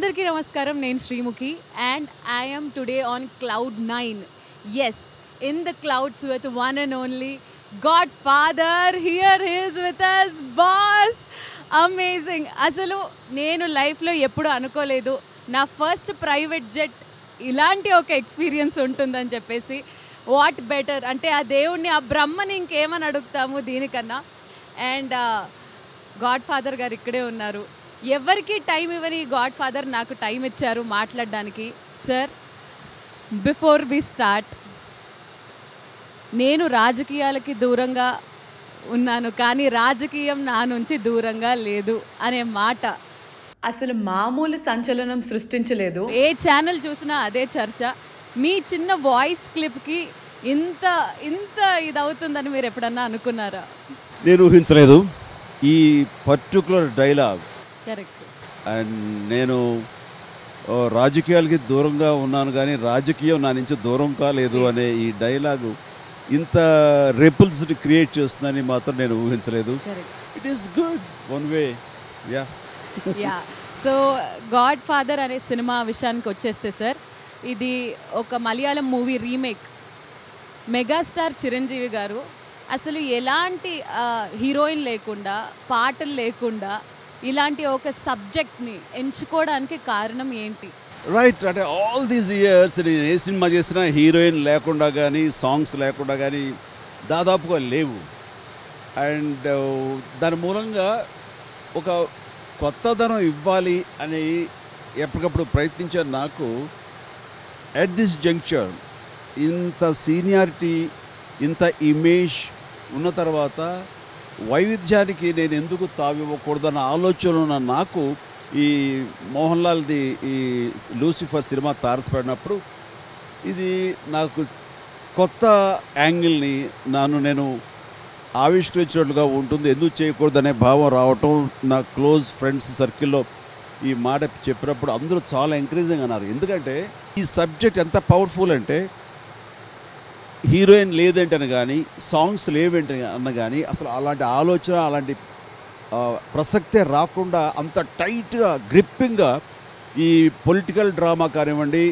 అందరికీ నమస్కారం. నేను Sreemukhi and I am today on cloud 9. Yes, in the clouds with one and only Godfather. Here he is with us, boss. Amazing. అసలు నేను లైఫ్లో ఎప్పుడు అనుకోలేదు నా ఫస్ట్ ప్రైవేట్ జెట్ ఇలాంటి ఒక ఎక్స్పీరియన్స్ ఉంటుందని చెప్పేసి. వాట్ బెటర్ అంటే ఆ దేవుణ్ణి ఆ బ్రహ్మని ఇంకేమని అడుగుతాము దీనికన్నా. అండ్ గాడ్ ఫాదర్ గారు ఇక్కడే ఉన్నారు. ఎవరికి టైం ఇవ్వని గాడ్ ఫాదర్ నాకు టైం ఇచ్చారు మాట్లాడడానికి. సార్, బిఫోర్ వి స్టార్ట్, నేను రాజకీయాలకి దూరంగా ఉన్నాను కానీ రాజకీయం నా నుంచి దూరంగా లేదు అనే మాట అసలు మామూలు సంచలనం సృష్టించలేదు. ఏ ఛానల్ చూసినా అదే చర్చ. మీ చిన్న వాయిస్ క్లిప్కి ఇంత ఇంత ఇదవుతుందని మీరు ఎప్పుడన్నా అనుకున్నారా? నేను ఊహించలేదు ఈ particular dialogue. Correct sir. And నేను రాజకీయాలకి దూరంగా ఉన్నాను కానీ రాజకీయం నా నుంచి దూరం కాలేదు అనే ఈ డైలాగు ఇంత రెపుల్స్ని క్రియేట్ చేస్తుందని మాత్రం నేను ఊహించలేదు. It is good one way. Yeah. So God father అనే సినిమా విషయానికి వచ్చేస్తే సార్, ఇది ఒక Malayalam movie remake. Megastar Chiranjeevi గారు అసలు ఎలాంటి హీరోయిన్ లేకుండా పాటలు లేకుండా ఇలాంటి ఒక సబ్జెక్ట్ని ఎంచుకోవడానికి కారణం ఏంటి? రైట్, అంటే ఆల్ దీస్ ఇయర్స్ నేను ఏ సినిమా చేసినా హీరోయిన్ లేకుండా కానీ సాంగ్స్ లేకుండా కానీ దాదాపుగా లేవు. అండ్ దాని మూలంగా ఒక కొత్తదనం ఇవ్వాలి అని ఎప్పటికప్పుడు ప్రయత్నించాను. నాకు ఎట్ దిస్ జంక్చర్ ఇంత సీనియారిటీ, ఇంత ఇమేజ్ ఉన్న తర్వాత వైవిధ్యానికి నేను ఎందుకు తావివ్వకూడదన్న ఆలోచన ఉన్న నాకు ఈ మోహన్ లాల్ది ఈ లూసిఫర్ సినిమా తారసపడినప్పుడు ఇది నాకు కొత్త యాంగిల్ని నేను ఆవిష్కరించినట్లుగా ఉంటుంది. ఎందుకు చేయకూడదనే భావం రావటం, నా క్లోజ్ ఫ్రెండ్స్ సర్కిల్లో ఈ మాట చెప్పినప్పుడు అందరూ చాలా ఎంకరేజింగ్ అన్నారు. ఎందుకంటే ఈ సబ్జెక్ట్ ఎంత పవర్ఫుల్ అంటే హీరోయిన్ లేదంటని కానీ సాంగ్స్ లేవేంటని అన్న కానీ అసలు అలాంటి ఆలోచన, అలాంటి ప్రసక్తే రాకుండా అంత టైట్గా గ్రిప్పింగ్గా ఈ పొలిటికల్ డ్రామా కానివ్వండి,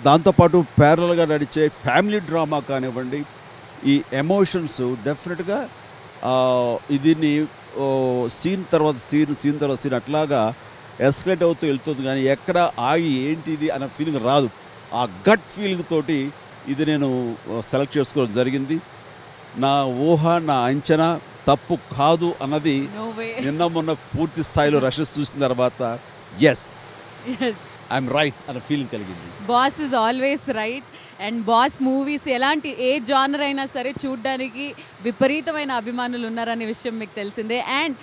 దాంతోపాటు ప్యారల్గా నడిచే ఫ్యామిలీ డ్రామా కానివ్వండి, ఈ ఎమోషన్స్ డెఫినెట్గా దీన్ని సీన్ తర్వాత సీన్ అట్లాగా ఎస్కలేట్ అవుతూ వెళ్తుంది కానీ ఎక్కడ ఆగి ఏంటిది అనే ఫీలింగ్ రాదు. ఆ గట్ ఫీలింగ్ తోటి ఇది నేను సెలెక్ట్ చేసుకోవడం జరిగింది. నా ఊహ, నా అంచనా తప్పు కాదు అన్నది నిన్న మొన్న పూర్తి స్థాయిలో రషెస్ చూసిన తర్వాత ఎస్ ఐఎమ్ రైట్ అన్న ఫీలింగ్ కలిగింది. Boss is always right. And boss movies ఎలాంటి ఏ జానర్ అయినా సరే చూడడానికి విపరీతమైన అభిమానులు ఉన్నారనే విషయం మీకు తెలిసిందే. అండ్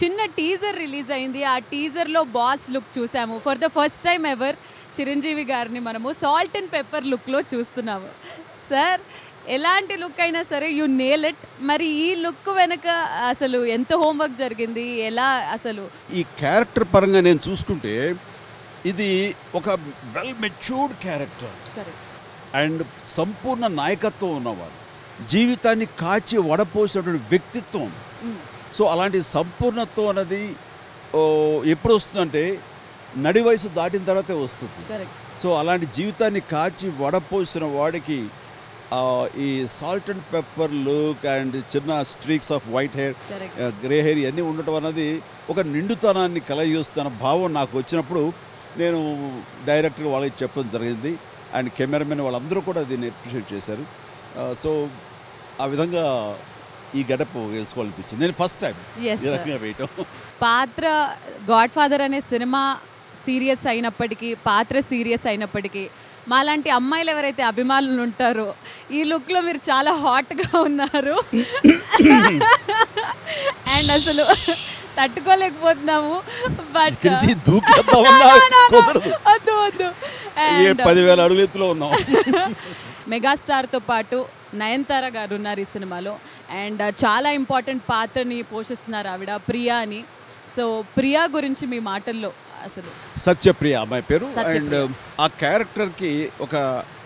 చిన్న టీజర్ రిలీజ్ అయింది. ఆ టీజర్లో బాస్ లుక్ చూసాము. For the first time ever Chiranjeevi గారిని మనము సాల్ట్ అండ్ పెప్పర్ లుక్లో చూస్తున్నాము. సార్, ఎలాంటి లుక్ అయినా సరే యు నేల్ ఇట్. మరి ఈ లుక్ వెనక అసలు ఎంత హోంవర్క్ జరిగింది, ఎలా అసలు? ఈ క్యారెక్టర్ పరంగా నేను చూసుకుంటే ఇది ఒక వెల్ మెచ్యూర్డ్ క్యారెక్టర్ అండ్ సంపూర్ణ నాయకత్వం ఉన్నవాడు, జీవితాన్ని కాచి వడపోసినటువంటి వ్యక్తిత్వం. సో అలాంటి సంపూర్ణత్వం అన్నది ఎప్పుడు వస్తుందంటే నడి వయసు దాటిన తర్వాతే వస్తుంది. సో అలాంటి జీవితాన్ని కాచి వడపోసిన వాడికి ఈ salt and pepper look and చిన్న streaks of white hair, grey hair ఇవన్నీ ఉండటం అన్నది ఒక నిండుతనాన్ని కలగజేస్తున్న భావం నాకు వచ్చినప్పుడు నేను డైరెక్ట్గా వాళ్ళకి చెప్పడం జరిగింది. అండ్ కెమెరామెన్ వాళ్ళందరూ కూడా దీన్ని అప్రిషియేట్ చేశారు. సో ఆ విధంగా ఈ గడప వేసుకోవాలనిపించింది. నేను ఫస్ట్ టైం ఈ రకంగా వేయటం. పాత్ర గాడ్ ఫాదర్ అనే సినిమా సీరియస్ అయినప్పటికీ, పాత్ర సీరియస్ అయినప్పటికీ, మాలాంటి అమ్మాయిలు ఎవరైతే అభిమానులు ఉంటారో ఈ లుక్లో మీరు చాలా హాట్గా ఉన్నారు. అండ్ అసలు తట్టుకోలేకపోతున్నాము. బట్ వద్దు 10,000 అడుగుల ఎత్తులో ఉన్నాం. మెగాస్టార్తో పాటు నయనతార గారు ఉన్నారు ఈ సినిమాలో. అండ్ చాలా ఇంపార్టెంట్ పాత్రని పోషిస్తున్నారు ఆవిడ, ప్రియా అని. సో ప్రియా గురించి మీ మాటల్లో అసలు? సత్యప్రియ అమ్మాయి పేరు. అండ్ ఆ క్యారెక్టర్కి ఒక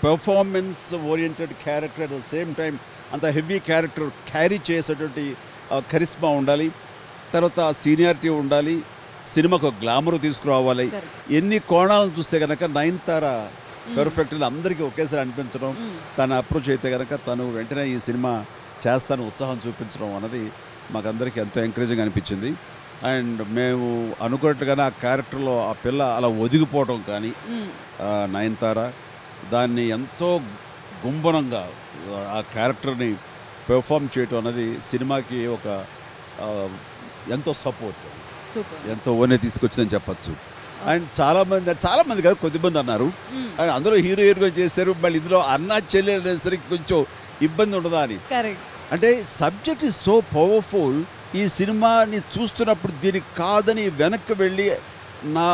performance oriented character, at the same time అంత హెవీ క్యారెక్టర్ క్యారీ చేసేటువంటి కరిస్మా ఉండాలి, తర్వాత సీనియారిటీ ఉండాలి, సినిమాకు ఒక గ్లామర్ తీసుకురావాలి. ఎన్ని కోణాలను చూస్తే కనుక నయనతార పెర్ఫెక్ట్గా అందరికీ ఒకేసారి అనిపించడం, తన అప్రోచ్ అయితే కనుక తను వెంటనే ఈ సినిమా చేస్తాను ఉత్సాహం చూపించడం అన్నది మాకందరికీ ఎంతో ఎంకరేజింగ్ అనిపించింది. అండ్ మేము అనుకున్నట్టుగానే ఆ క్యారెక్టర్లో ఆ పిల్ల అలా ఒదిగిపోవడం కానీ నయనతార దాన్ని ఎంతో గుంభనంగా ఆ క్యారెక్టర్ని పెర్ఫామ్ చేయటం అన్నది సినిమాకి ఒక ఎంతో సపోర్ట్, ఎంతో ఓనే తీసుకొచ్చిందని చెప్పచ్చు. అండ్ చాలామంది కాదు కొద్దిమంది అన్నారు అండ్ అందులో హీరోయిన్గా చేశారు, మళ్ళీ ఇందులో అన్నా చెల్లె అనేసరికి కొంచెం ఇబ్బంది ఉండదా అని. అంటే సబ్జెక్ట్ ఈజ్ సో పవర్ఫుల్. ఈ సినిమాని చూస్తున్నప్పుడు దీనికి కాదని వెనక్కి వెళ్ళి నా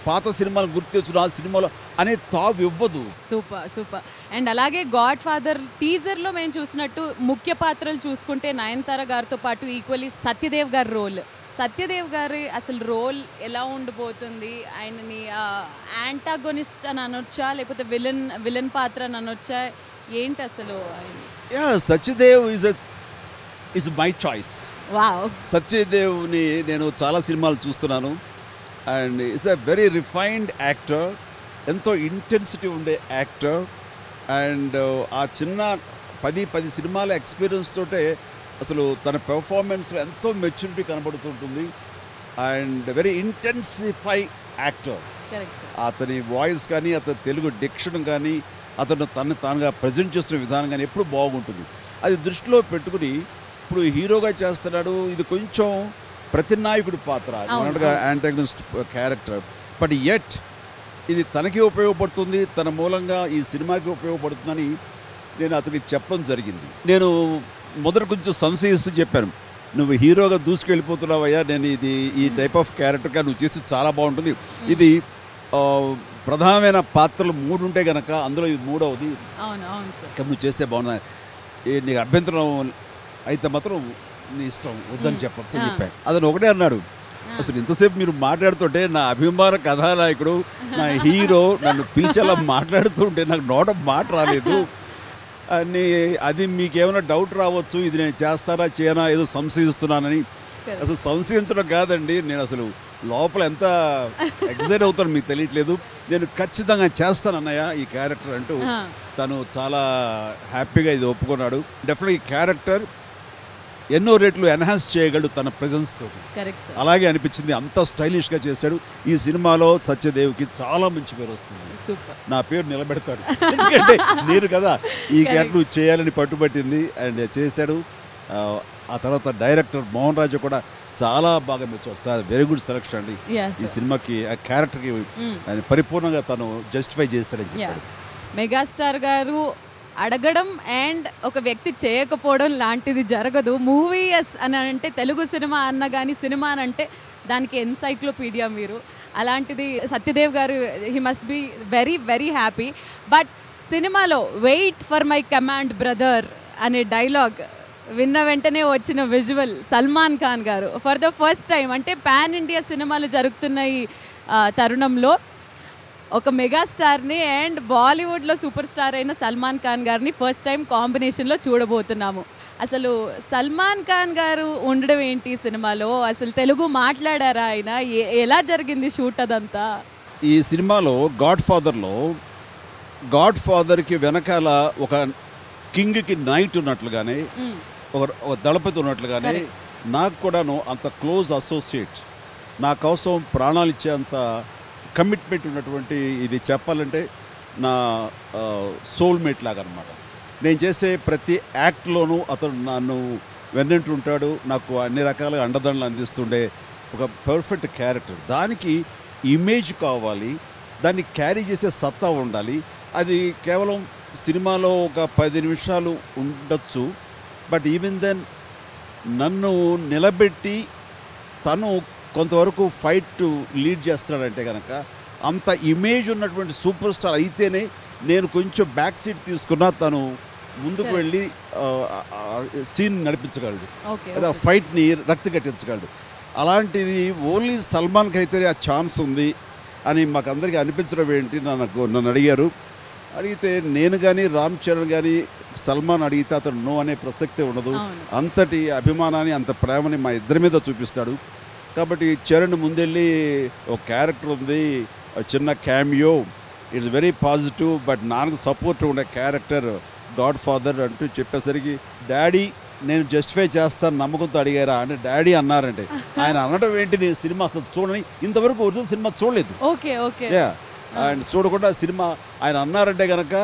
పాత సినిమాలు గుర్తు తెచ్చుకున్న ఆ సినిమాలో అనే తావు ఇవ్వదు. సూపర్. అండ్ అలాగే గాడ్ ఫాదర్ టీజర్లో మేము చూసినట్టు ముఖ్య పాత్రలు చూసుకుంటే నయనతార గారితో పాటు ఈక్వల్లీ సత్యదేవ్ గారి రోల్, సత్యదేవ్ గారి అసలు రోల్ ఎలా ఉండబోతుంది? ఆయనని యాంటాగోనిస్ట్ అని అనొచ్చా, లేకపోతే విలన్ పాత్ర అని అనొచ్చా, ఏంటి అసలు? Satyadev is my choice. Wow. సత్యదేవ్ని నేను చాలా సినిమాలు చూస్తున్నాను and it's a very refined actor, ఎంతో ఇంటెన్సిటీ ఉండే యాక్టర్. అండ్ ఆ చిన్న 10 సినిమాల ఎక్స్పీరియన్స్ తోటే అసలు తన పెర్ఫార్మెన్స్లో ఎంతో మెచ్యూరిటీ కనబడుతుంటుంది. And very intensify actor. అతని వాయిస్ కానీ, అతని తెలుగు డిక్షన్ కానీ, అతను తానుగా ప్రజెంట్ చేస్తున్న విధానం కానీ ఎప్పుడు బాగుంటుంది. అది దృష్టిలో పెట్టుకుని ఇప్పుడు హీరోగా చేస్తున్నాడు. ఇది కొంచెం ప్రతినాయకుడి పాత్ర, అన్నట్టుగా యాంటాగనిస్ట్ క్యారెక్టర్. బట్ యెట్ ఇది తనకి ఉపయోగపడుతుంది, తన మూలంగా ఈ సినిమాకి ఉపయోగపడుతుందని నేను అతనికి చెప్పడం జరిగింది. నేను మొదట కొంచెం సంశయిస్తూ చెప్పాను, నువ్వు హీరోగా దూసుకెళ్ళిపోతున్నావయ్యా, నేను ఈ టైప్ ఆఫ్ క్యారెక్టర్గా నువ్వు చేసి చాలా బాగుంటుంది. ఇది ప్రధానమైన పాత్రలు 3 ఉంటే కనుక అందులో ఇది 3వది, నువ్వు చేస్తే బాగున్నా, నీకు అభ్యంతరం అయితే మాత్రం నీ ఇష్టం, వద్దని చెప్పచ్చు అని చెప్పాను. అతను ఒకటే అన్నాడు, అసలు ఇంతసేపు మీరు మాట్లాడుతుంటే నా అభిమాన కథానాయకుడు, నా హీరో నన్ను పిలిచేలా మాట్లాడుతుంటే నాకు నోట మాట రాలేదు అని. అది మీకేమైనా డౌట్ రావచ్చు, ఇది నేను చేస్తానా చేయనా ఏదో సంశయిస్తున్నానని. అసలు సంశయించడం కాదండి, నేను అసలు లోపల ఎంత ఎగ్జైట్ అవుతాను మీకు తెలియట్లేదు. నేను ఖచ్చితంగా చేస్తాను అన్నయ్య ఈ క్యారెక్టర్ అంటూ తను చాలా హ్యాపీగా ఇది ఒప్పుకున్నాడు. డెఫినెట్గా ఈ క్యారెక్టర్ ఎన్నో రేట్లు ఎన్హాన్స్ చేయగలడు తన ప్రెజెన్స్ తోటి. అలాగే అనిపించింది, అంత స్టైలిష్గా చేశాడు. ఈ సినిమాలో సత్యదేవ్కి చాలా మంచి పేరు వస్తుంది, నా పేరు నిలబెడతాడు. ఎందుకంటే నేను కదా ఈ క్యారెక్టర్ చేయాలని పట్టుబట్టింది అండ్ చేశాడు. ఆ తర్వాత డైరెక్టర్ మోహన్ రాజు కూడా చాలా బాగా మెచ్చారు. సార్ వెరీ గుడ్ సెలెక్షన్ అండి, ఈ సినిమాకి ఆ క్యారెక్టర్కి పరిపూర్ణంగా తను జస్టిఫై చేశాడని చెప్పాడు. మెగాస్టార్ గారు అడగడం అండ్ ఒక వ్యక్తి చేయకపోవడం లాంటిది జరగదు. మూవీస్ అని అంటే తెలుగు సినిమా అన్న కానీ సినిమా అని అంటే దానికి ఎన్సైక్లోపీడియా మీరు. అలాంటిది Satyadev garu, he must be very very happy. But సినిమాలో wait for my command brother అనే డైలాగ్ విన్న వెంటనే వచ్చిన visual Salman Khan garu for the first time, అంటే పాన్ ఇండియా సినిమాలు జరుగుతున్న ఈ తరుణంలో ఒక మెగాస్టార్ని అండ్ బాలీవుడ్లో సూపర్ స్టార్ అయిన సల్మాన్ ఖాన్ గారిని ఫస్ట్ టైం కాంబినేషన్లో చూడబోతున్నాము. అసలు సల్మాన్ ఖాన్ గారు ఉండడం ఏంటి సినిమాలో? అసలు తెలుగు మాట్లాడారా ఆయన? ఎలా జరిగింది షూట్ అదంతా? ఈ సినిమాలో గాడ్ ఫాదర్కి వెనకాల ఒక కింగ్కి నైట్ ఉన్నట్లుగానే, ఒక దళపతి ఉన్నట్లుగానే నాకు కూడాను అంత క్లోజ్ అసోసియేట్, నా కోసం ప్రాణాలు ఇచ్చేంత కమిట్మెంట్ ఉన్నటువంటి, ఇది చెప్పాలంటే నా సోల్మేట్ లాగా అనమాట. నేను చేసే ప్రతి యాక్ట్లోనూ అతను నన్ను వెన్నంటుంటాడు, నాకు అన్ని రకాలుగా అండదండలు అందిస్తుండే ఒక పర్ఫెక్ట్ క్యారెక్టర్. దానికి ఇమేజ్ కావాలి, దాన్ని క్యారీ చేసే సత్తా ఉండాలి. అది కేవలం సినిమాలో ఒక 10 నిమిషాలు ఉండొచ్చు, బట్ ఈవెన్ దెన్ నన్ను నిలబెట్టి తను కొంతవరకు ఫైట్ లీడ్ చేస్తున్నాడంటే కనుక అంత ఇమేజ్ ఉన్నటువంటి సూపర్ స్టార్ అయితేనే నేను కొంచెం బ్యాక్ సీట్ తీసుకున్నా తను ముందుకు వెళ్ళి సీన్ నడిపించగలడు, లేదా ఫైట్ని రక్తి కట్టించగలడు. అలాంటిది ఓన్లీ సల్మాన్కి అయితే ఆ ఛాన్స్ ఉంది అని మాకు అందరికీ అనిపించడం ఏంటి నన్ను అడిగారు. అడిగితే నేను కానీ రామ్ చరణ్ కానీ సల్మాన్ అడిగితే అతను నో అనే ప్రసక్తే ఉండదు. అంతటి అభిమానాన్ని, అంత ప్రేమని మా ఇద్దరి మీద చూపిస్తాడు. కాబట్టి చరణ్ ముందెళ్ళి ఒక క్యారెక్టర్ ఉంది, చిన్న cameo, it's very positive, but నాన్నకు సపోర్ట్ ఉండే క్యారెక్టర్ గాడ్ ఫాదర్ అంటూ చెప్పేసరికి డాడీ నేను జస్టిఫై చేస్తాను నమ్మకంతో అడిగారా అంటే డాడీ అన్నారంటే ఆయన అనడం ఏంటి, నేను సినిమా అసలు చూడని, ఇంతవరకు ఒరిజినల్ సినిమా చూడలేదు. ఓకే ఓకే ఆయన చూడకుండా సినిమా ఆయన అన్నారంటే కనుక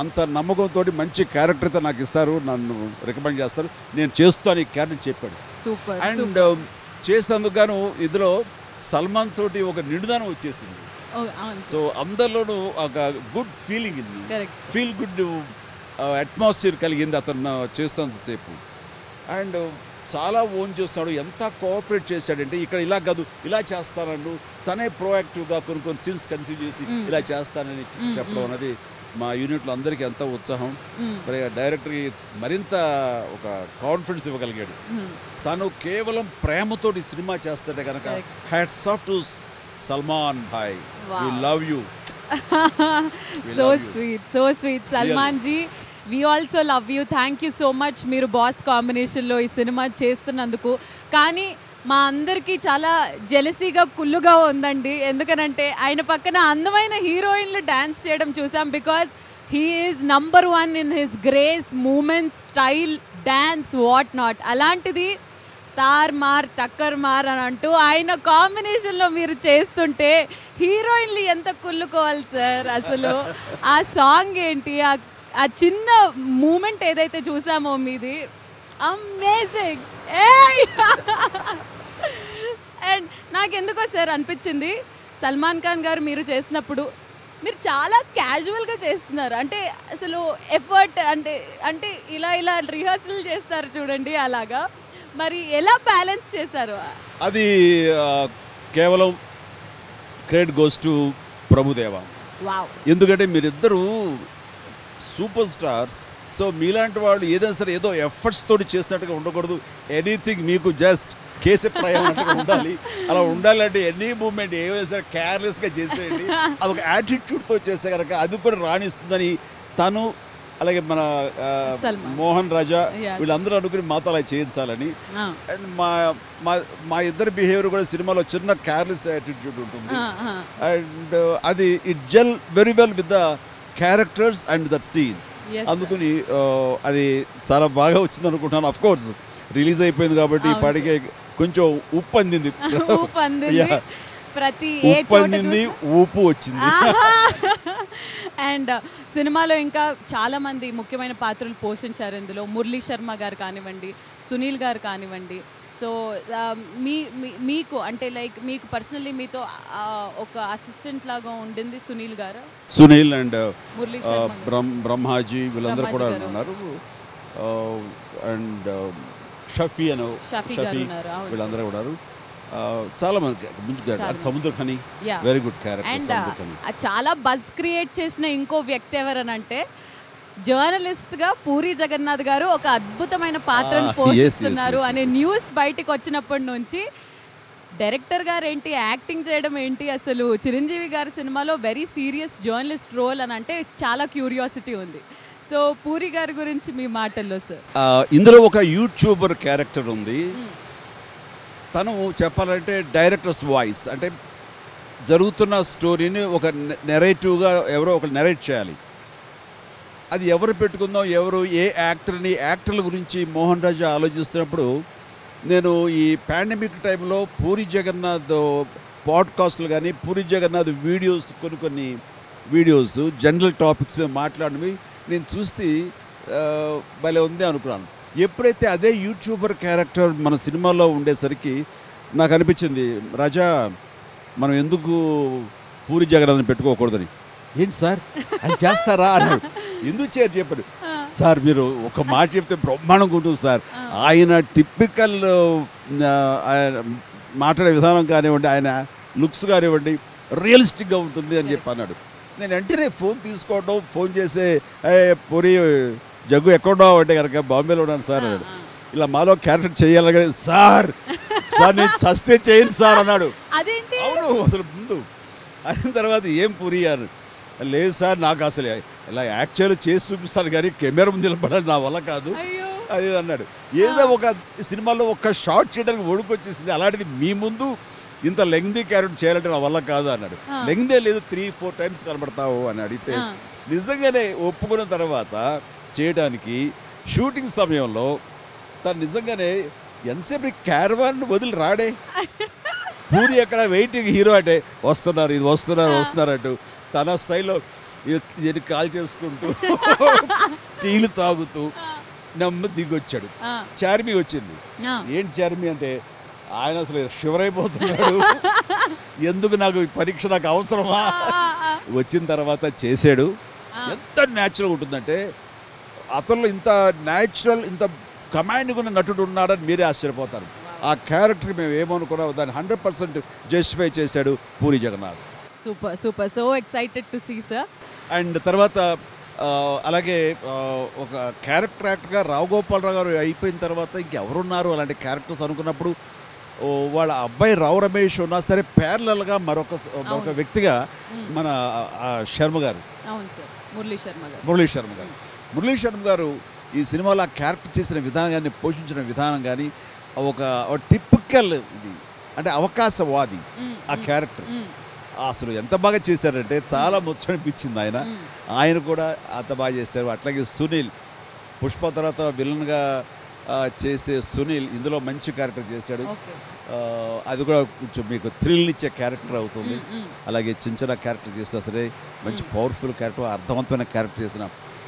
అంత నమ్మకంతో మంచి క్యారెక్టర్తో నాకు ఇస్తారు, నన్ను రికమెండ్ చేస్తారు, నేను చేస్తాను ఈ క్యారెక్టర్ చెప్పాడు. సూపర్. అండ్ చేసినందుకు గాను ఇందులో సల్మాన్ తోటి ఒక నిడుదనం వచ్చేసింది. సో అందరిలోనూ ఒక గుడ్ ఫీలింగ్ ఉంది, ఫీల్ గుడ్ అట్మాస్ఫియర్ కలిగింది అతను చేస్తున్నంతసేపు. అండ్ చాలా ఓన్ చేస్తాడు, ఎంత కోఆపరేట్ చేశాడంటే ఇక్కడ ఇలా కాదు ఇలా చేస్తానన్ను తనే ప్రోయాక్టివ్గా కొన్ని సీన్స్ కన్సీవ్ చేసి ఇలా చేస్తానని చెప్పడం అనేది మా యూనిట్లో అందరికీ ఎంత ఉత్సాహం. మరి డైరెక్టర్కి మరింత ఒక కాన్ఫిడెన్స్ ఇవ్వగలిగాడు. తను కేవలం ప్రేమతోటి సినిమా చేస్తాడే కనుక హ్యాట్స్ ఆఫ్ టు సల్మాన్ భాయ్, we love you. So sweet Salman ji, we also love you. Thank you so much మీరు బాస్ కాంబినేషన్లో ఈ సినిమా చేస్తున్నందుకు. కానీ మా అందరికీ చాలా జెలసీగా కుళ్ళుగా ఉందండి, ఎందుకనంటే ఆయన పక్కన అందమైన హీరోయిన్లు డ్యాన్స్ చేయడం చూసాం. Because he is number 1 in his grace, moments, style, dance, what not. అలాంటిది తార్ మార్ టక్కర్ మార్ అని అంటూ ఆయన కాంబినేషన్లో మీరు చేస్తుంటే హీరోయిన్లు ఎంత కుళ్ళుకోవాలి సార్. అసలు ఆ సాంగ్ ఏంటి, ఆ చిన్న మూమెంట్ ఏదైతే చూసామో మీది అమేజింగ్. అండ్ నాకెందుకో సార్ అనిపించింది సల్మాన్ ఖాన్ గారు మీరు చేసినప్పుడు మీరు చాలా క్యాజువల్గా చేస్తున్నారు. అంటే అసలు ఎఫర్ట్ అంటే ఇలా రిహర్సల్ చేస్తారు చూడండి, అలాగా మరి ఎలా బ్యాలెన్స్ చేశారు అది? కేవలం క్రెడిట్ గోస్ టు ప్రభుదేవ. ఎందుకంటే మీరిద్దరూ సూపర్ స్టార్స్. సో మీలాంటి వాళ్ళు ఏదైనా సరే ఏదో ఎఫర్ట్స్ తోటి చేసినట్టుగా ఉండకూడదు. ఎనీథింగ్ మీకు జస్ట్ కేసే ప్రయాణం అన్నట్టుగా ఉండాలి. అలా ఉండాలంటే ఎనీ మూమెంట్ ఏదైనా సరే కేర్లెస్గా చేసేయండి. అదొక యాటిట్యూడ్తో చేస్తే కనుక అది కూడా రాణిస్తుందని తను, అలాగే మన మోహన్ రాజా వీళ్ళందరూ అనుకుని మాతో అలా చేయించాలని. అండ్ మా ఇద్దరి బిహేవియర్ కూడా సినిమాలో చిన్న కేర్లెస్ యాటిట్యూడ్ ఉంటుంది. అండ్ అది it gel very well with the characters and that scene. అందుకని అది చాలా బాగా వచ్చింది అనుకుంటున్నాను. అఫ్ కోర్స్ రిలీజ్ అయిపోయింది కాబట్టి ఇప్పటికే కొంచెం ఉప్పు అందింది, ఊపు వచ్చింది. అండ్ సినిమాలో ఇంకా చాలామంది ముఖ్యమైన పాత్రలు పోషించారు ఇందులో. మురళీ శర్మ గారు కానివ్వండి, సునీల్ గారు కానివ్వండి. సో మీకు అంటే లైక్ మీకు పర్సనల్లీ మీతో ఒక అసిస్టెంట్ లాగా ఉండింది సునీల్ గారు. సునీల్ అండ్ మురళీ బ్రహ్మాజీ వీళ్ళందరూ కూడా ఉన్నారు. అండ్ షఫీ వీళ్ళందరూ ఉన్నారు. చాలా మంది Samuthirakani, very good character. And చాలా బజ్ క్రియేట్ చేసిన ఇంకో వ్యక్తి ఎవరనంటే జర్నలిస్ట్గా పూరి జగన్నాథ్ గారు ఒక అద్భుతమైన పాత్రను పోషిస్తున్నారు అనే న్యూస్ బయటకు వచ్చినప్పటి నుంచి డైరెక్టర్ గారు ఏంటి, యాక్టింగ్ చేయడం ఏంటి, అసలు చిరంజీవి గారి సినిమాలో వెరీ సీరియస్ జర్నలిస్ట్ రోల్ అని అంటే చాలా క్యూరియాసిటీ ఉంది. సో పూరి గారి గురించి మీ మాటల్లో సార్. ఇందులో ఒక యూట్యూబర్ క్యారెక్టర్ ఉంది. తను చెప్పాలంటే డైరెక్టర్స్ వాయిస్, అంటే జరుగుతున్న స్టోరీని ఒక నెరేటివ్గా ఎవరో ఒక నెరేట్ చేయాలి. అది ఎవరు పెట్టుకుందాం, ఎవరు ఏ యాక్టర్ల గురించి మోహన్ రాజా ఆలోచిస్తున్నప్పుడు నేను ఈ పాండమిక్ టైంలో పూరి జగన్నాథ్ పాడ్కాస్ట్లు కానీ పూరి జగన్నాథ్ వీడియోస్ కొన్ని వీడియోస్ జనరల్ టాపిక్స్ మీద మాట్లాడినవి నేను చూసి భలే ఉంది అనుకున్నాను. ఎప్పుడైతే అదే యూట్యూబర్ క్యారెక్టర్ మన సినిమాలో ఉండేసరికి నాకు అనిపించింది, రాజా మనం ఎందుకు పూరి జగన్నాథ్ని పెట్టుకోకూడదని. ఏంటి సార్ అది చేస్తారా అన్నాడు. ఎందుకు చేయరు చెప్పాడు. సార్ మీరు ఒక మాట చెప్తే బ్రహ్మాండంగా ఉంటుంది సార్, ఆయన టిపికల్ మాట్లాడే విధానం కానివ్వండి, ఆయన లుక్స్ కానివ్వండి రియలిస్టిక్గా ఉంటుంది అని చెప్పి అన్నాడు. నేను వెంటనే ఫోన్ తీసుకోవడం, ఫోన్ చేసే పూరి జగ్గు ఎక్కడో అంటే కనుక బాంబేలో ఉన్నాను సార్ అన్నాడు. ఇలా మాలో క్యారెక్టర్ చేయాలి సార్ నేను చస్తే చేయను సార్ అన్నాడు. అవును అసలు ముందు అయిన తర్వాత ఏం పూరి అని, లేదు సార్ నాకు అసలు ఇలా యాక్చువల్ చేసి చూపిస్తాను కానీ కెమెరా ముందు నిలబడాలి నా వల్ల కాదు అది అన్నాడు. ఏదో ఒక సినిమాలో ఒక షార్ట్ చేయడానికి ఒడుకొచ్చేసింది, అలాంటిది మీ ముందు ఇంత లెంగ్దీ క్యారెక్టర్ చేయాలంటే నా వల్ల కాదు అన్నాడు. లెంగ్దే లేదు, 3-4 టైమ్స్ కనబడతావు అని అడిగితే నిజంగానే ఒప్పుకున్న తర్వాత చేయడానికి షూటింగ్ సమయంలో తను నిజంగానే ఎంతసేపు క్యారవాన్ వదిలి రాడే, పూరి అక్కడ వెయిటింగ్, హీరో అంటే వస్తున్నారు ఇది వస్తున్నారు అంటూ తన స్టైల్లో ఇది కాల్ చేసుకుంటూ టీలు తాగుతూ నెమ్మది దిగొచ్చాడు. చార్మి వచ్చింది. ఏంటి చార్మి అంటే ఆయన అసలు షివరైపోతున్నాడు, ఎందుకు నాకు పరీక్ష నాకు అవసరమా. వచ్చిన తర్వాత చేశాడు. ఎంత న్యాచురల్గా ఉంటుందంటే అతనిలో ఇంత న్యాచురల్ ఇంత కమాండ్గా ఉన్న నటుడు ఉన్నాడని మీరే ఆశ్చర్యపోతారు. ఆ క్యారెక్టర్ మేము ఏమనుకున్నాం దాన్ని 100% జస్టిఫై చేశాడు Puri Jagannath. Super super, so excited to see sir. And తర్వాత అలాగే ఒక క్యారెక్టర్ యాక్టర్గా రావు గోపాలరావు గారు అయిపోయిన తర్వాత ఇంకెవరున్నారు అలాంటి క్యారెక్టర్స్ అనుకున్నప్పుడు వాళ్ళ అబ్బాయి రావు రమేష్ ఉన్నా సరే ప్యారలల్గా మరొక వ్యక్తిగా మన శర్మ గారు, మురళీ శర్మ గారు ఈ సినిమాలో ఆ క్యారెక్టర్ చేసిన విధానాన్ని పోషించిన విధానం కానీ ఒక టిపికల్ ఇది అంటే అవకాశవాది ఆ క్యారెక్టర్ అసలు ఎంత బాగా చేశారంటే చాలా ముచ్చనిపించింది. ఆయన కూడా అంత బాగా చేశారు. అట్లాగే సునీల్, పుష్ప తర్వాత విలన్గా చేసే సునీల్ ఇందులో మంచి క్యారెక్టర్ చేశాడు. అది కూడా కొంచెం మీకు థ్రిల్ ఇచ్చే క్యారెక్టర్ అవుతుంది. అలాగే చిన్న చిన్న క్యారెక్టర్ చేస్తే సరే మంచి పవర్ఫుల్ క్యారెక్టర్, అర్థవంతమైన క్యారెక్టర్ చేసిన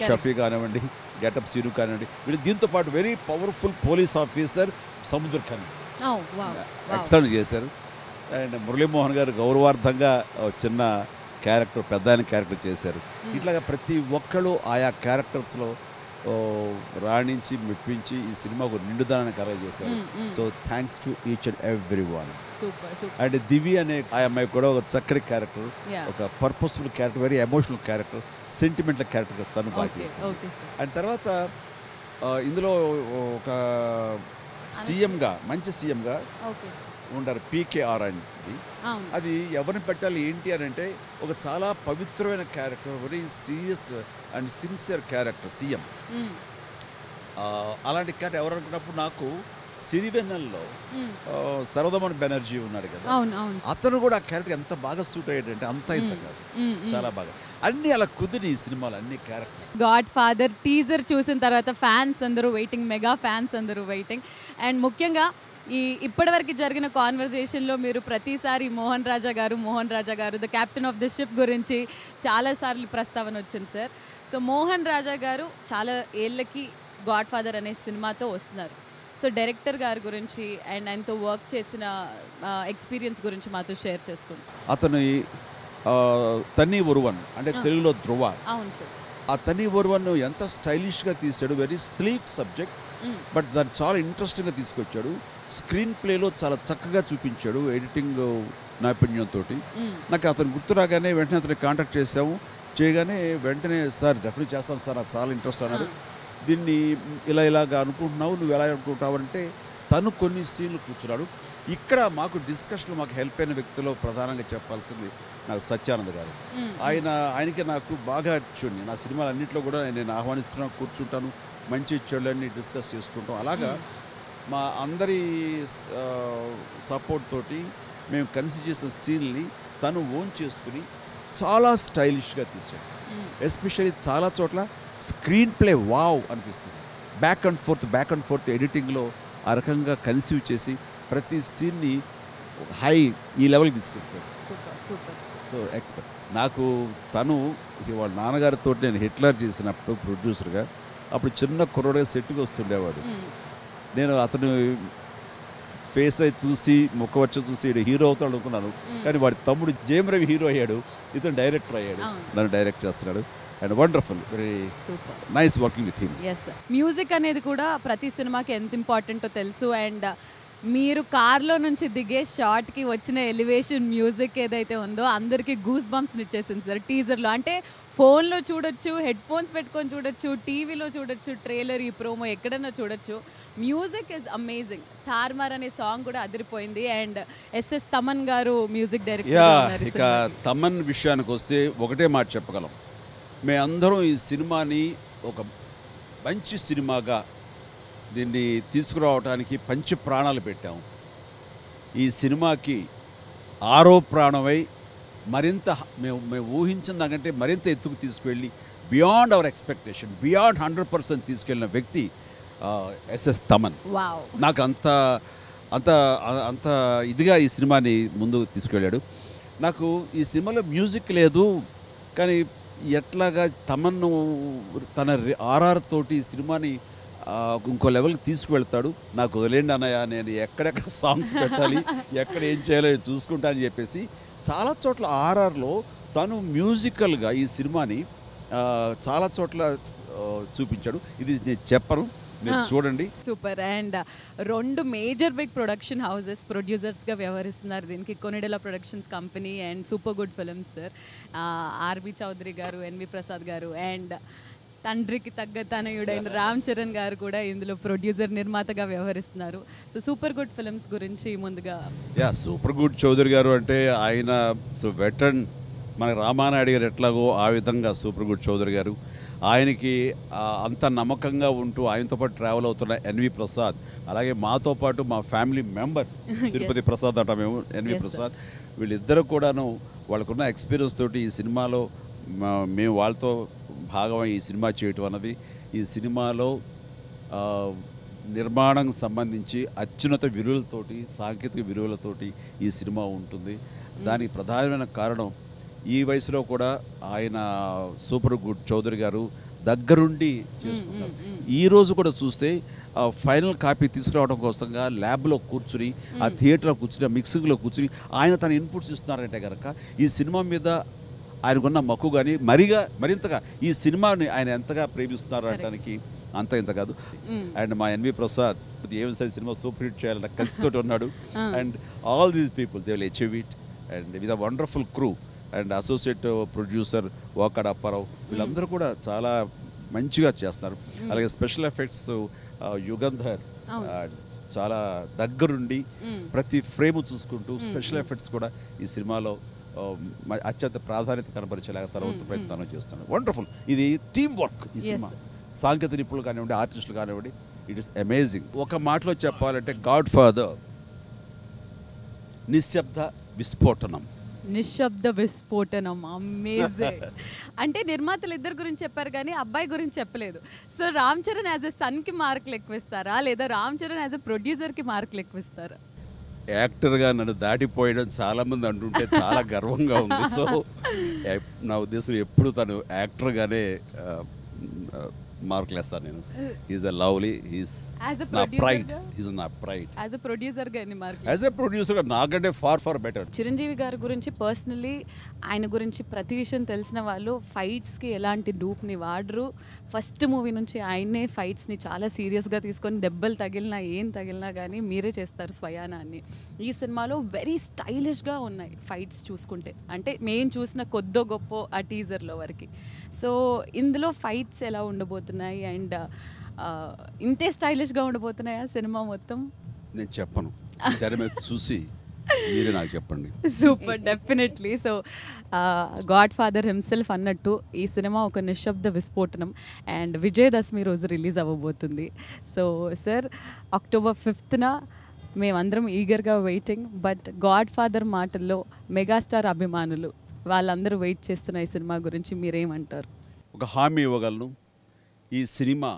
షఫీ కానివ్వండి, గెటప్ సీను కానివ్వండి, వీళ్ళు దీంతో పాటు వెరీ పవర్ఫుల్ పోలీస్ ఆఫీసర్ సముద్ర ఖని ఎక్సలెంట్ చేశారు. అండ్ మురళీమోహన్ గారు గౌరవార్థంగా చిన్న క్యారెక్టర్, పెద్ద ఆయన క్యారెక్టర్ చేశారు. ఇట్లాగా ప్రతి ఒక్కళ్ళు ఆయా క్యారెక్టర్స్లో రాణించి మెప్పించి ఈ సినిమాకు నిండుదనాన్ని కలగజేశారు. So thanks to each and every one. And Divi అనే ఆ అమ్మాయి కూడా ఒక చక్కటి క్యారెక్టర్, ఒక purposeful character, very emotional character, sentimental character తను బాగా చేశారు. అండ్ తర్వాత ఇందులో ఒక సీఎంగా మంచి సీఎంగా ఉంటారు పీకేఆర్ అని. అది ఎవరిని పెట్టాలి ఏంటి అని అంటే ఒక చాలా పవిత్రమైన character, very serious and sincere character CM. అలాంటి క్యారెక్టర్ ఎవరు అనుకున్నప్పుడు నాకు సిరివెన్నెల్లో సరదమన్ బెనర్జీ ఉన్నాడు కదా, అతను కూడా ఆ క్యారెక్టర్ ఎంత బాగా సూట్ అయ్యాడంటే అంత ఇంత కాదు, చాలా బాగా అన్ని అలా కుదిరి ఈ సినిమాలు అన్ని క్యారెక్టర్స్. గాడ్ ఫాదర్ టీజర్ చూసిన తర్వాత ఫ్యాన్స్ అందరూ వెయిటింగ్, మెగా ఫ్యాన్స్ అందరూ వెయిటింగ్. అండ్ ముఖ్యంగా ఇప్పటివరకు జరిగిన కాన్వర్జేషన్లో మీరు ప్రతిసారి మోహన్ రాజా గారు the captain of the ship గురించి చాలాసార్లు ప్రస్తావన వచ్చింది సార్. సో మోహన్ రాజా గారు చాలా ఏళ్ళకి గాడ్ ఫాదర్ అనే సినిమాతో వస్తున్నారు. సో డైరెక్టర్ గారి గురించి అండ్ ఆయనతో వర్క్ చేసిన ఎక్స్పీరియన్స్ గురించి మాతో షేర్ చేసుకుంటాం. అతను తన్ని ఒరువన్ అంటే తెలుగులో ధ్రువ. అవును సార్. ఆ తన్ని ఒరువన్ ఎంత స్టైలిష్గా తీశాడు, వెరీ స్లీక్ సబ్జెక్ట్, బట్ దాన్ని చాలా ఇంట్రెస్టింగ్గా తీసుకొచ్చాడు. స్క్రీన్ ప్లేలో చాలా చక్కగా చూపించాడు ఎడిటింగ్ నైపుణ్యంతో. నాకు అతను గుర్తు రాగానే వెంటనే అతను కాంటాక్ట్ చేసాము, చేయగానే వెంటనే సార్ డెఫినెట్ చేస్తాను సార్, నాకు చాలా ఇంట్రెస్ట్ అన్నాడు. దీన్ని ఇలాగా అనుకుంటున్నావు, నువ్వు ఎలా అనుకుంటున్నావు అంటే తను కొన్ని సీన్లు కూర్చున్నాడు. ఇక్కడ మాకు డిస్కషన్ మాకు హెల్ప్ అయిన వ్యక్తిలో ప్రధానంగా చెప్పాల్సింది నాకు సత్యానంద్ గారు. ఆయనకి నాకు బాగా చూడండి, నా సినిమాలు అన్నింటిలో కూడా నేను ఆహ్వానిస్తున్నాను, కూర్చుంటాను, మంచి చెడులన్నీ డిస్కస్ చేసుకుంటాం. అలాగా మా అందరి సపోర్ట్ తోటి మేము కన్సిడర్ చేసిన సీన్ని తను ఓన్ చేసుకుని చాలా స్టైలిష్గా తీసాడు. ఎస్పెషల్లీ చాలా చోట్ల స్క్రీన్ ప్లే వావ్ అనిపిస్తుంది. బ్యాక్ అండ్ ఫోర్త్ ఎడిటింగ్లో ఆ రకంగా కన్సీవ్ చేసి ప్రతి సీన్ని హై ఈ లెవెల్కి తీసుకెళ్తాడు. సో ఎక్స్పెక్ట్ నాకు తను వాళ్ళ నాన్నగారితో నేను హిట్లర్ చేసినప్పుడు ప్రొడ్యూసర్గా అప్పుడు చిన్న కుర్రోడుగా సెట్కి వస్తుండేవాడు. నేను అతను ఫేస్ అయి చూసి ముఖ వచ్చి చూసి హీరో అవుతాడు అనుకున్నాను, కానీ వాడి తమ్ముడు జేమ్ రవి హీరో అయ్యాడు, ఇతను డైరెక్టర్ అయ్యాడు, నన్ను డైరెక్ట్ చేస్తున్నాడు. And wonderful, very nice working with him. Music అనేది కూడా ప్రతి సినిమాకి ఎంత ఇంపార్టెంటో తెలుసు. అండ్ మీరు కార్లో నుంచి దిగే షార్ట్కి వచ్చిన ఎలివేషన్ మ్యూజిక్ ఏదైతే ఉందో అందరికీ గూస్ బంప్స్ని ఇచ్చేసింది సార్ టీజర్లో. అంటే ఫోన్లో చూడొచ్చు, హెడ్ ఫోన్స్ పెట్టుకొని చూడొచ్చు, టీవీలో చూడొచ్చు, ట్రైలర్, ఈ ప్రోమో ఎక్కడన్నా చూడొచ్చు. Music is amazing. తార్మార్ అనే సాంగ్ కూడా అదిరిపోయింది. అండ్ ఎస్ఎస్ తమన్ గారు మ్యూజిక్ డైరెక్టర్. ఇక తమన్ విషయానికి వస్తే ఒకటే మాట చెప్పగలం, మేమందరం ఈ సినిమాని ఒక మంచి సినిమాగా దీన్ని తీసుకురావడానికి పంచి ప్రాణాలు పెట్టాం. ఈ సినిమాకి ఆరో ప్రాణమై మరింత మేము ఊహించిన దాకంటే మరింత ఎత్తుకు తీసుకువెళ్ళి బియాండ్ అవర్ ఎక్స్పెక్టేషన్, బియాండ్ 100% తీసుకెళ్ళిన వ్యక్తి ఎస్ఎస్ తమన్. నాకు అంత అంత అంత ఇదిగా ఈ సినిమాని ముందుకు తీసుకెళ్ళాడు. నాకు ఈ సినిమాలో మ్యూజిక్ లేదు, కానీ ఎట్లాగా తమన్ను తన ఆర్ఆర్ తోటి ఈ సినిమాని ఇంకో లెవెల్కి తీసుకువెళ్తాడు. నాకు వదిలేండి అన్నయ్య, నేను ఎక్కడెక్కడ సాంగ్స్ పెట్టాలి, ఎక్కడ ఏం చేయాలో చూసుకుంటా అని చెప్పేసి చాలా చోట్ల ఆర్ఆర్లో తను మ్యూజికల్గా ఈ సినిమాని చాలా చోట్ల చూపించాడు. ఇది నేను చెప్పను, మీరు చూడండి. Super. And 2 major big production houses ప్రొడ్యూసర్స్గా వ్యవహరిస్తున్నారు దీనికి, Konidela productions company and Super Good Films sir. RB Choudary garu, NV Prasad గారు, అండ్ తండ్రికి తగ్గ తనయుడైన రామ్ చరణ్ గారు కూడా ఇందులో ప్రొడ్యూసర్ నిర్మాతగా వ్యవహరిస్తున్నారు. సో సూపర్ గుడ్ ఫిల్మ్స్ గురించి ముందుగా. సూపర్ గుడ్ చౌదరి గారు అంటే ఆయన వెటరన్, మన రామానాయుడు గారు ఎట్లాగో ఆ విధంగా సూపర్ గుడ్ చౌదరి గారు. ఆయనకి అంత నమ్మకంగా ఉంటూ ఆయనతో పాటు ట్రావెల్ అవుతున్న ఎన్వి ప్రసాద్, అలాగే మాతో పాటు మా ఫ్యామిలీ మెంబర్ తిరుపతి ప్రసాద్ అంట మేము, ఎన్వి ప్రసాద్. వీళ్ళిద్దరూ కూడాను వాళ్ళకున్న ఎక్స్పీరియన్స్ తోటి ఈ సినిమాలో మేము వాళ్ళతో భాగమై ఈ సినిమా చేయటం అన్నది, ఈ సినిమాలో నిర్మాణం సంబంధించి అత్యున్నత విలువలతోటి, సాంకేతిక విలువలతోటి ఈ సినిమా ఉంటుంది. దానికి ప్రధానమైన కారణం ఈ వయసులో కూడా ఆయన సూపర్ గుడ్ చౌదరి గారు దగ్గరుండి చేసుకున్నారు. ఈరోజు కూడా చూస్తే ఫైనల్ కాపీ తీసుకురావడం కోసంగా ల్యాబ్లో కూర్చుని, ఆ థియేటర్లో కూర్చుని, ఆ మిక్సింగ్లో కూర్చుని ఆయన తన ఇన్పుట్స్ ఇస్తున్నారంటే కనుక ఈ సినిమా మీద ఆయనకున్న మక్కువ కానీ మరింతగా ఈ సినిమాని ఆయన ఎంతగా ప్రేమిస్తున్నారు అనడానికి అంత ఇంత కాదు. అండ్ మా ఎన్వి ప్రసాద్ ఏం సినిమా సూపర్ హిట్ చేయాలన్న కసితోటి ఉన్నాడు. And all these people they will achieve it and with a wonderful crew. And associate producer Vakada Apparao, వీళ్ళందరూ కూడా చాలా మంచిగా చేస్తారు. అలాగే స్పెషల్ ఎఫెక్ట్స్ యుగంధర్ చాలా దగ్గరుండి ప్రతి ఫ్రేమ్ చూసుకుంటూ స్పెషల్ ఎఫెక్ట్స్ కూడా ఈ సినిమాలో అత్యంత ప్రాధాన్యత కనపరిచేలాగా తర్వాత ప్రయత్నం చేస్తున్నాడు. వండర్ఫుల్. ఇది టీమ్ వర్క్. ఈ సినిమా సాంకేతిక నిపుణులు కానివ్వండి, ఆర్టిస్టులు కానివ్వండి, ఇట్ ఈస్ అమేజింగ్. ఒక మాటలో చెప్పాలంటే గాడ్ ఫాదర్ నిశ్శబ్ద విస్ఫోటనం. నిశ్శబ్ద విస్ఫోటనం. అమేజింగ్. అంటే నిర్మాతలు ఇద్దరు గురించి చెప్పారు కానీ అబ్బాయి గురించి చెప్పలేదు. So Ram Charan as a సన్కి మార్కులు ఎక్కువిస్తారా, లేదా రామ్ చరణ్ యాజ్ ఎ ప్రొడ్యూసర్కి మార్కులు ఎక్కువిస్తారా? యాక్టర్గా నన్ను దాటిపోయడం చాలామంది అంటుంటే చాలా గర్వంగా ఉంది. సో నా ఉద్దేశం ఎప్పుడు తను యాక్టర్గానే మార్కులు వేస్తాను నేను. ఈజ్ అ లవ్లీ, ఈజ్ నా ప్రైడ్, ఈజ్ నా ప్రైడ్. యాజ్ ఎ ప్రొడ్యూసర్గా ఎన్ని మార్కులు? యాజ్ ఎ ప్రొడ్యూసర్గా నాకంటే ఫార్ బెటర్. చిరంజీవి గారి గురించి పర్సనలీ, ఆయన గురించి ప్రతి విషయం తెలిసిన వాళ్ళు ఫైట్స్కి ఎలాంటి డూప్ని వాడరు. ఫస్ట్ మూవీ నుంచి ఆయన్నే ఫైట్స్ని చాలా సీరియస్గా తీసుకొని దెబ్బలు తగిలినా ఏం తగిలినా కానీ మీరే చేస్తారు స్వయానాన్ని. ఈ సినిమాలో వెరీ స్టైలిష్గా ఉన్నాయి ఫైట్స్ చూసుకుంటే, అంటే మేము చూసిన కొద్దో గొప్ప ఆ టీజర్లో వరకు. సో ఇందులో ఫైట్స్ ఎలా ఉండబోతున్నాయి అండ్ ఇంతే స్టైలిష్గా ఉండబోతున్నాయా సినిమా మొత్తం? నేను చెప్పను, తెర మీద చూసి మీరే నాకు చెప్పండి. Super, definitely. So God father himself అన్నట్టు ఈ సినిమా ఒక నిశ్శబ్ద విస్ఫోటనం అండ్ విజయదశమి రోజు రిలీజ్ అవ్వబోతుంది. సో సార్, October 5th మేమందరం ఈగర్గా వెయిటింగ్. బట్ గాడ్ ఫాదర్ మాటల్లో మెగాస్టార్ అభిమానులు వాళ్ళందరూ వెయిట్ చేస్తున్న ఈ సినిమా గురించి మీరేమంటారు? ఒక హామీ ఇవ్వగలను, ఈ సినిమా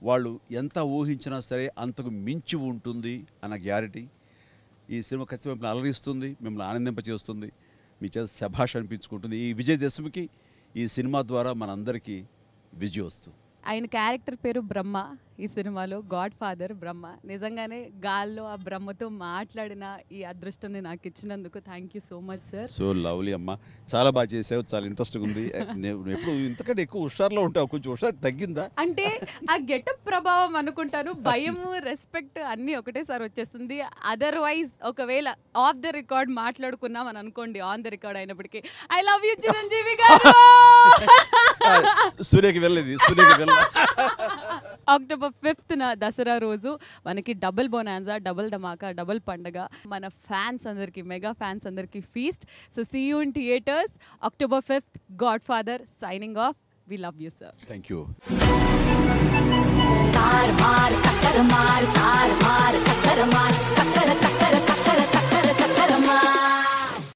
వాళ్ళు ఎంత ఊహించినా సరే అంతకు మించి ఉంటుంది అన్న గ్యారెంటీ. ఈ సినిమా ఖచ్చితంగా మిమ్మల్ని అలరిస్తుంది, మిమ్మల్ని ఆనందింపచేస్తుంది, మీ చేత శభాష్ అనిపించుకుంటుంది. ఈ విజయదశమికి ఈ సినిమా ద్వారా మనందరికీ విజయోస్తు. ఆయన క్యారెక్టర్ పేరు బ్రహ్మ ఈ సినిమాలో, గాడ్ ఫాదర్ బ్రహ్మ. నిజంగానే గాల్లో ఆ బ్రహ్మతో మాట్లాడిన ఈ అదృష్టాన్ని నాకు ఇచ్చినందుకు thank you so much sir. So lovely అమ్మ, చాలా బాగా చేసావు, చాలా ఇంట్రెస్టింగ్ ఉంది. ఎప్పుడు ఇంతకంటే ఎక్కువ హుషారులో ఉంటావు, కొంచెం హుషారు తగ్గిందా? అంటే ఆ గెటప్ ప్రభావం అనుకుంటాను, భయము రెస్పెక్ట్ అన్నీ ఒకటేసారి వచ్చేస్తుంది. అదర్వైజ్ ఒకవేళ ఆఫ్ ద రికార్డ్ మాట్లాడుకున్నాం అని అనుకోండి, ఆన్ ద రికార్డ్ అయినప్పటికీ ఐ లవ్ యూ చిరంజీవి గారు. సూర్యకి వెళ్ళేది, సూర్యకి వెళ్ళ. October 5th దసరా రోజు మనకి డబుల్ బొనాన్జా, డబుల్ ధమాకా, డబుల్ పండగ. మన ఫ్యాన్స్ అందరికీ, మెగా ఫ్యాన్స్ అందరికీ feast. So see you in theatres October 5th. God Father signing off. We love you sir. Thank you. तार तार मार टक्कर